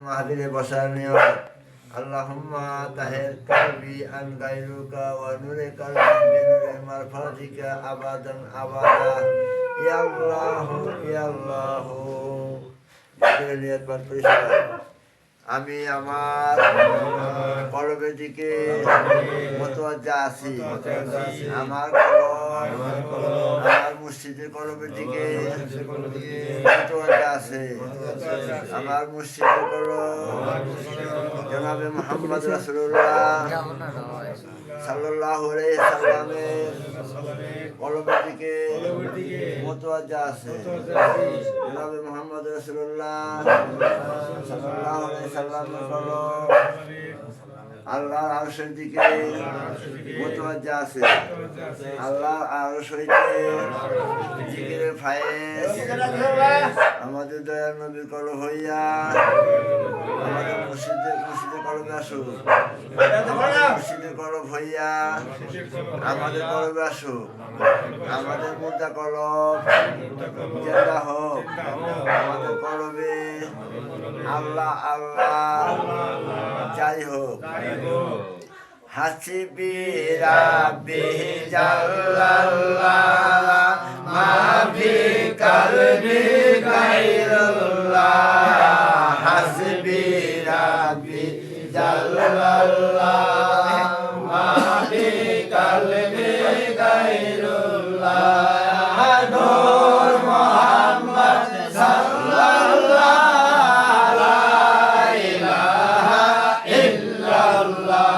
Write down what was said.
মাহফিলে বসার নিয়ত আল্লাহুম্মা তাহির কলবি আন গায়রুকা ওয়া নূরে কলবি বিনূরে মারফাতিকা আবাদান আবাদা ইয়া আল্লাহ ইয়া আল্লাহ। নিয়ত বাদ পরিষ্কার। আমি আমার কলবের দিকে মুতাওয়াজ্জা আছি। আমার মুর্শিদের কলবের দিকে মুতাওয়াজ্জা আছে। আমার মুর্শিদের কলব জনাবে মুহাম্মদ রাসূলুল্লাহ সাল্লাল্লাহু আলাইহি সাল্লামের কলবের দিকে মুতাওয়াজ্জা আছে। জনাবে মুহাম্মদ রাসূলুল্লাহ সাল্লাল্লাহু আলাইহি সাল্লামের কলব আল্লাহর আরশের দিকে মুতাওয়াজ্জা আছে। আল্লাহর আরশ হইতে জিকিরের ফায়েজ আমাদের দয়ার নবীর কলব হইয়া আমাদের মুর্শিদের কলবে আসুক। মুর্শিদের কলব হইয়া আমাদের কলবে আসুক। আমাদের মুর্দা কলব জিন্দা হোক। আমাদের কলবে আল্লাহ আল্লাহ যাই হোক। হাসিবি রাব্বি জাল্লাল্লাহ মা ফি কলবি গায়রুল্লাহ। হাসিবি রাব্বি জাল্লাল্লাহ মা ফি কলবি গায়রুল্লাহ। নূর মুহাম্মদ সাল্লাল্লাহ লা ইলাহা ইল্লাল্লাহ।